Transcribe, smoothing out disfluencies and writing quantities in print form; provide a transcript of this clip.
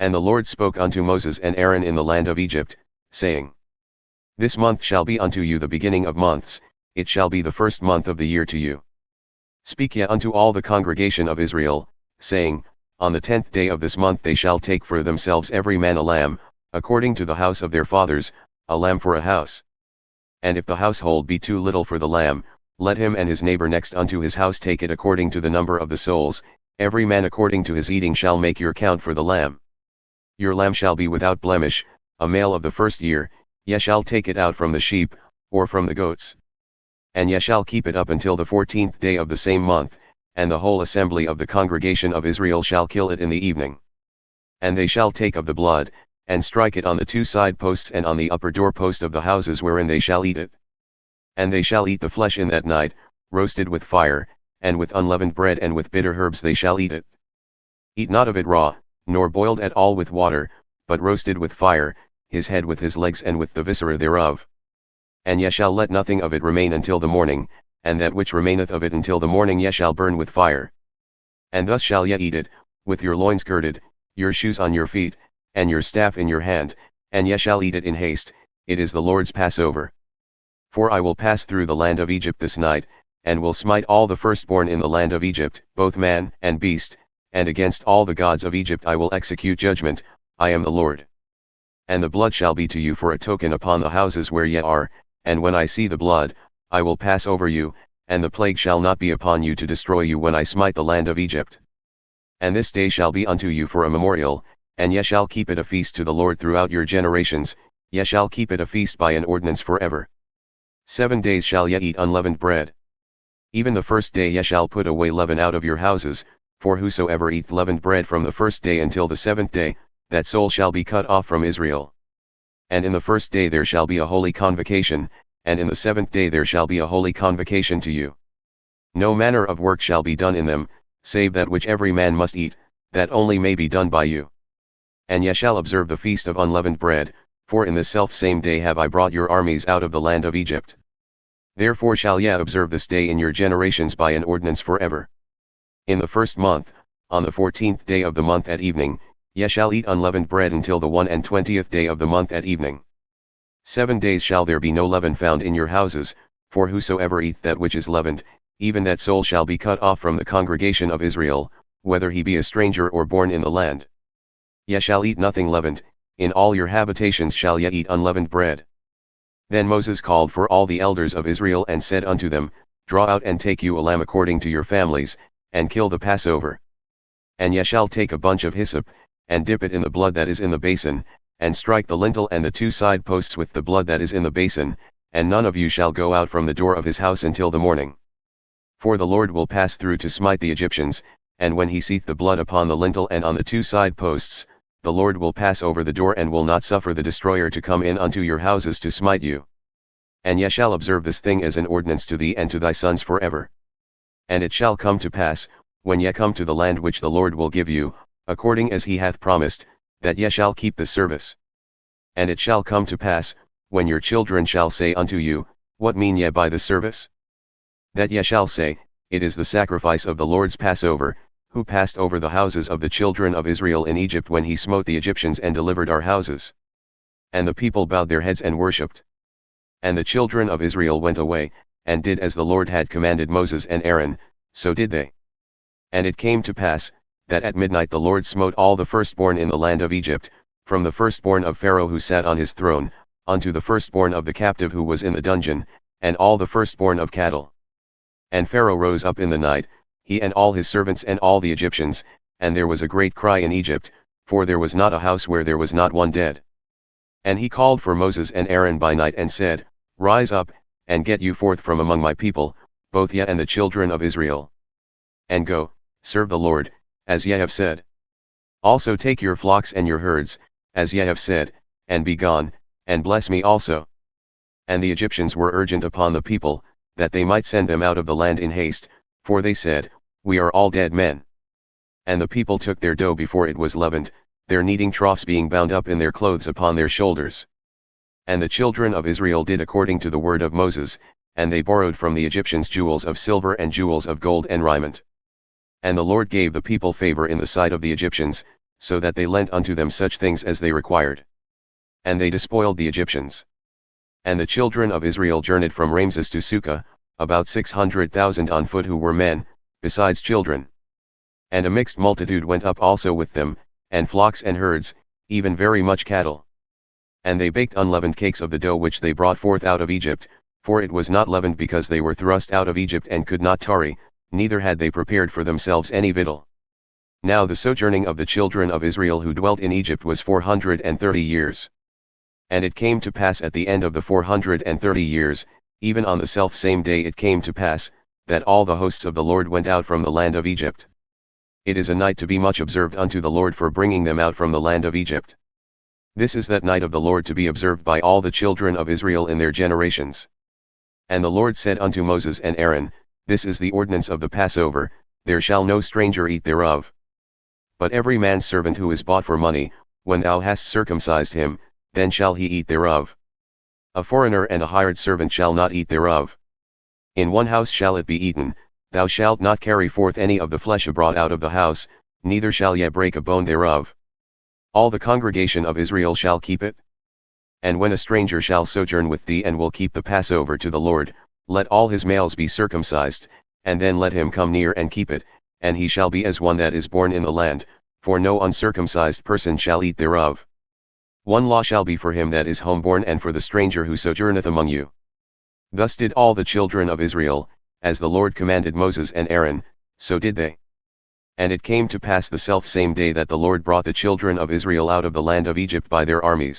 And the Lord spoke unto Moses and Aaron in the land of Egypt, saying, This month shall be unto you the beginning of months, it shall be the first month of the year to you. Speak ye unto all the congregation of Israel, saying, On the 10th day of this month they shall take for themselves every man a lamb, according to the house of their fathers, a lamb for a house. And if the household be too little for the lamb, let him and his neighbor next unto his house take it according to the number of the souls, every man according to his eating shall make your count for the lamb. Your lamb shall be without blemish, a male of the first year, ye shall take it out from the sheep, or from the goats. And ye shall keep it up until the 14th day of the same month, and the whole assembly of the congregation of Israel shall kill it in the evening. And they shall take of the blood, and strike it on the two side posts and on the upper door post of the houses wherein they shall eat it. And they shall eat the flesh in that night, roasted with fire, and with unleavened bread and with bitter herbs they shall eat it. Eat not of it raw, nor boiled at all with water, but roasted with fire, his head with his legs and with the viscera thereof. And ye shall let nothing of it remain until the morning, and that which remaineth of it until the morning ye shall burn with fire. And thus shall ye eat it, with your loins girded, your shoes on your feet, and your staff in your hand, and ye shall eat it in haste, it is the Lord's Passover. For I will pass through the land of Egypt this night, and will smite all the firstborn in the land of Egypt, both man and beast, and against all the gods of Egypt I will execute judgment, I am the Lord. And the blood shall be to you for a token upon the houses where ye are, and when I see the blood, I will pass over you, and the plague shall not be upon you to destroy you when I smite the land of Egypt. And this day shall be unto you for a memorial, and ye shall keep it a feast to the Lord throughout your generations, ye shall keep it a feast by an ordinance forever. 7 days shall ye eat unleavened bread. Even the first day ye shall put away leaven out of your houses, for whosoever eateth leavened bread from the first day until the 7th day, that soul shall be cut off from Israel. And in the first day there shall be a holy convocation, and in the 7th day there shall be a holy convocation to you. No manner of work shall be done in them, save that which every man must eat, that only may be done by you. And ye shall observe the feast of unleavened bread, for in the selfsame day have I brought your armies out of the land of Egypt. Therefore shall ye observe this day in your generations by an ordinance forever. In the first month, on the 14th day of the month at evening, ye shall eat unleavened bread until the 21st day of the month at evening. 7 days shall there be no leaven found in your houses, for whosoever eateth that which is leavened, even that soul shall be cut off from the congregation of Israel, whether he be a stranger or born in the land. Ye shall eat nothing leavened, in all your habitations shall ye eat unleavened bread. Then Moses called for all the elders of Israel and said unto them, Draw out and take you a lamb according to your families, and kill the Passover. And ye shall take a bunch of hyssop, and dip it in the blood that is in the basin, and strike the lintel and the two side posts with the blood that is in the basin, and none of you shall go out from the door of his house until the morning. For the Lord will pass through to smite the Egyptians, and when he seeth the blood upon the lintel and on the two side posts, the Lord will pass over the door and will not suffer the destroyer to come in unto your houses to smite you. And ye shall observe this thing as an ordinance to thee and to thy sons forever. And it shall come to pass, when ye come to the land which the Lord will give you, according as he hath promised, that ye shall keep the service. And it shall come to pass, when your children shall say unto you, What mean ye by the service? That ye shall say, It is the sacrifice of the Lord's Passover, who passed over the houses of the children of Israel in Egypt when he smote the Egyptians and delivered our houses. And the people bowed their heads and worshipped. And the children of Israel went away, and did as the Lord had commanded Moses and Aaron, so did they. And it came to pass, that at midnight the Lord smote all the firstborn in the land of Egypt, from the firstborn of Pharaoh who sat on his throne, unto the firstborn of the captive who was in the dungeon, and all the firstborn of cattle. And Pharaoh rose up in the night, he and all his servants and all the Egyptians, and there was a great cry in Egypt, for there was not a house where there was not one dead. And he called for Moses and Aaron by night and said, Rise up, and get you forth from among my people, both ye and the children of Israel. And go, serve the Lord, as ye have said. Also take your flocks and your herds, as ye have said, and be gone, and bless me also. And the Egyptians were urgent upon the people, that they might send them out of the land in haste, for they said, We are all dead men. And the people took their dough before it was leavened, their kneading troughs being bound up in their clothes upon their shoulders. And the children of Israel did according to the word of Moses, and they borrowed from the Egyptians jewels of silver and jewels of gold and raiment. And the Lord gave the people favor in the sight of the Egyptians, so that they lent unto them such things as they required. And they despoiled the Egyptians. And the children of Israel journeyed from Ramses to Succoth, about 600,000 on foot who were men, besides children. And a mixed multitude went up also with them, and flocks and herds, even very much cattle. And they baked unleavened cakes of the dough which they brought forth out of Egypt, for it was not leavened because they were thrust out of Egypt and could not tarry, neither had they prepared for themselves any victual. Now the sojourning of the children of Israel who dwelt in Egypt was 430 years. And it came to pass at the end of the 430 years, even on the selfsame day it came to pass, that all the hosts of the Lord went out from the land of Egypt. It is a night to be much observed unto the Lord for bringing them out from the land of Egypt. This is that night of the Lord to be observed by all the children of Israel in their generations. And the Lord said unto Moses and Aaron, This is the ordinance of the Passover, there shall no stranger eat thereof. But every man's servant who is bought for money, when thou hast circumcised him, then shall he eat thereof. A foreigner and a hired servant shall not eat thereof. In one house shall it be eaten, thou shalt not carry forth any of the flesh abroad out of the house, neither shall ye break a bone thereof. All the congregation of Israel shall keep it. And when a stranger shall sojourn with thee and will keep the Passover to the Lord, let all his males be circumcised, and then let him come near and keep it, and he shall be as one that is born in the land, for no uncircumcised person shall eat thereof. One law shall be for him that is homeborn and for the stranger who sojourneth among you. Thus did all the children of Israel, as the Lord commanded Moses and Aaron, so did they. And it came to pass the selfsame day that the Lord brought the children of Israel out of the land of Egypt by their armies.